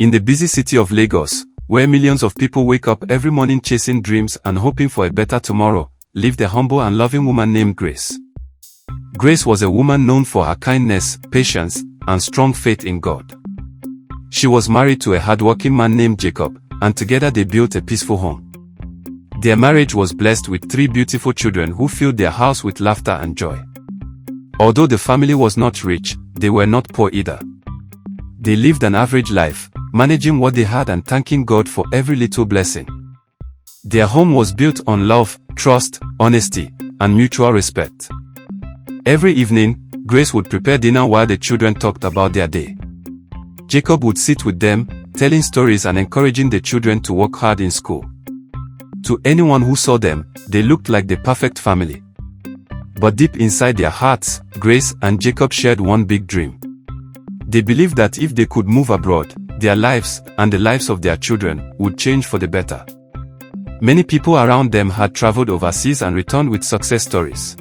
In the busy city of Lagos, where millions of people wake up every morning chasing dreams and hoping for a better tomorrow, lived a humble and loving woman named Grace. Grace was a woman known for her kindness, patience, and strong faith in God. She was married to a hardworking man named Jacob, and together they built a peaceful home. Their marriage was blessed with 3 beautiful children who filled their house with laughter and joy. Although the family was not rich, they were not poor either. They lived an average life, managing what they had and thanking God for every little blessing. Their home was built on love, trust, honesty, and mutual respect. Every evening, Grace would prepare dinner while the children talked about their day. Jacob would sit with them, telling stories and encouraging the children to work hard in school. To anyone who saw them, they looked like the perfect family. But deep inside their hearts, Grace and Jacob shared one big dream. They believed that if they could move abroad, their lives, and the lives of their children, would change for the better. Many people around them had traveled overseas and returned with success stories.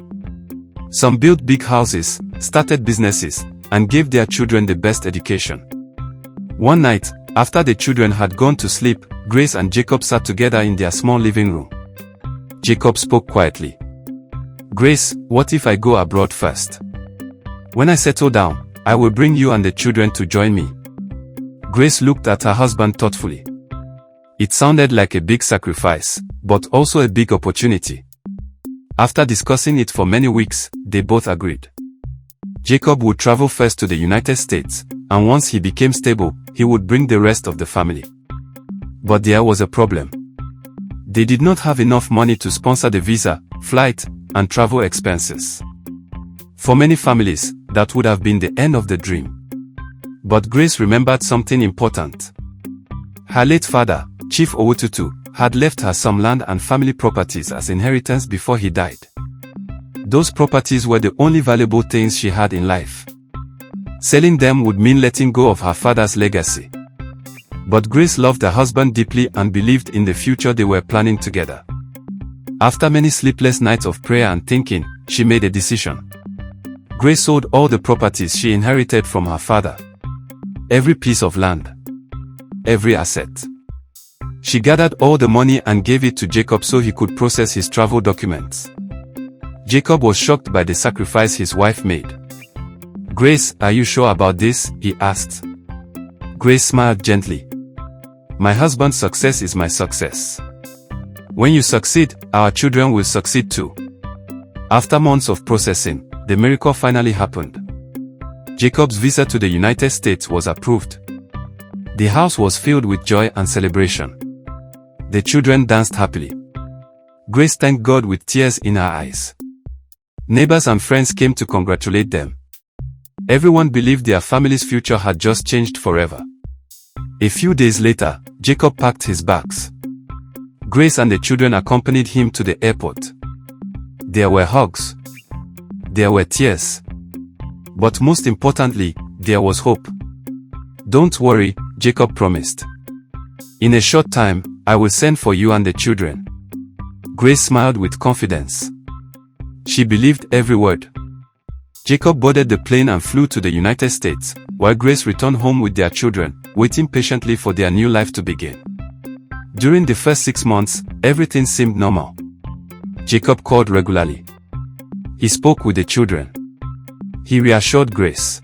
Some built big houses, started businesses, and gave their children the best education. One night, after the children had gone to sleep, Grace and Jacob sat together in their small living room. Jacob spoke quietly. "Grace, what if I go abroad first? When I settle down, I will bring you and the children to join me." Grace looked at her husband thoughtfully. It sounded like a big sacrifice, but also a big opportunity. After discussing it for many weeks, they both agreed. Jacob would travel first to the United States, and once he became stable, he would bring the rest of the family. But there was a problem. They did not have enough money to sponsor the visa, flight, and travel expenses. For many families, that would have been the end of the dream. But Grace remembered something important. Her late father, Chief Owututu, had left her some land and family properties as inheritance before he died. Those properties were the only valuable things she had in life. Selling them would mean letting go of her father's legacy. But Grace loved her husband deeply and believed in the future they were planning together. After many sleepless nights of prayer and thinking, she made a decision. Grace sold all the properties she inherited from her father. Every piece of land. Every asset. She gathered all the money and gave it to Jacob so he could process his travel documents. Jacob was shocked by the sacrifice his wife made. "Grace, are you sure about this?" he asked. Grace smiled gently. "My husband's success is my success. When you succeed, our children will succeed too." After months of processing, the miracle finally happened. Jacob's visa to the United States was approved. The house was filled with joy and celebration. The children danced happily. Grace thanked God with tears in her eyes. Neighbors and friends came to congratulate them. Everyone believed their family's future had just changed forever. A few days later, Jacob packed his bags. Grace and the children accompanied him to the airport. There were hugs. There were tears. But most importantly, there was hope. "Don't worry," Jacob promised. "In a short time, I will send for you and the children." Grace smiled with confidence. She believed every word. Jacob boarded the plane and flew to the United States, while Grace returned home with their children, waiting patiently for their new life to begin. During the first 6 months, everything seemed normal. Jacob called regularly. He spoke with the children. He reassured Grace.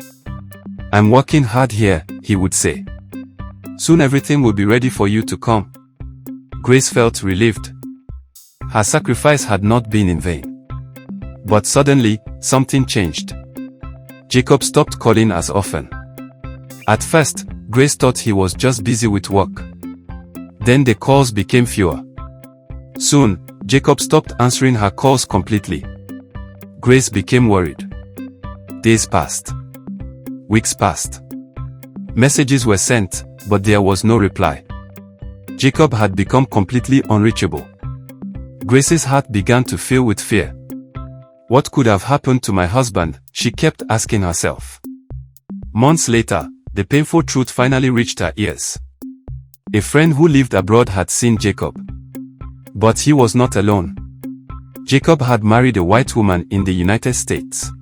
"I'm working hard here," he would say. "Soon everything will be ready for you to come." Grace felt relieved. Her sacrifice had not been in vain. But suddenly, something changed. Jacob stopped calling as often. At first, Grace thought he was just busy with work. Then the calls became fewer. Soon, Jacob stopped answering her calls completely. Grace became worried. Days passed. Weeks passed. Messages were sent, but there was no reply. Jacob had become completely unreachable. Grace's heart began to fill with fear. What could have happened to my husband, she kept asking herself. Months later, the painful truth finally reached her ears. A friend who lived abroad had seen Jacob. But he was not alone. Jacob had married a white woman in the United States.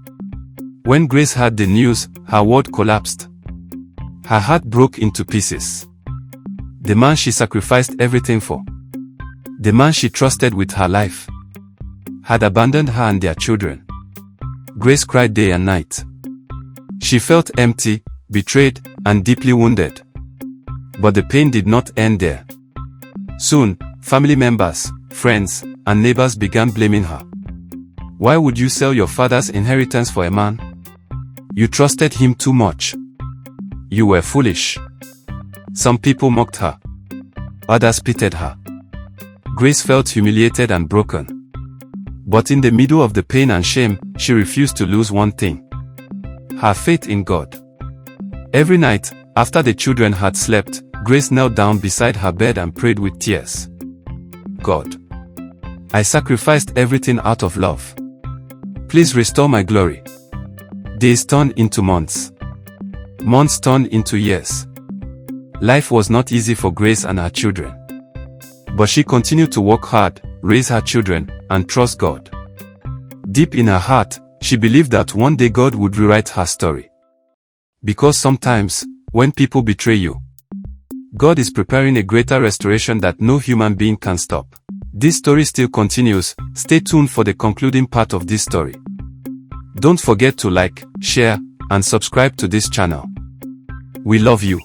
When Grace heard the news, her world collapsed. Her heart broke into pieces. The man she sacrificed everything for. The man she trusted with her life had abandoned her and their children. Grace cried day and night. She felt empty, betrayed, and deeply wounded. But the pain did not end there. Soon, family members, friends, and neighbors began blaming her. Why would you sell your father's inheritance for a man? You trusted him too much. You were foolish. Some people mocked her. Others pitied her. Grace felt humiliated and broken. But in the middle of the pain and shame, she refused to lose one thing: her faith in God. Every night, after the children had slept, Grace knelt down beside her bed and prayed with tears. God, I sacrificed everything out of love. Please restore my glory. Days turned into months. Months turned into years. Life was not easy for Grace and her children. But she continued to work hard, raise her children, and trust God. Deep in her heart, she believed that one day God would rewrite her story. Because sometimes, when people betray you, God is preparing a greater restoration that no human being can stop. This story still continues. Stay tuned for the concluding part of this story. Don't forget to like, share, and subscribe to this channel. We love you.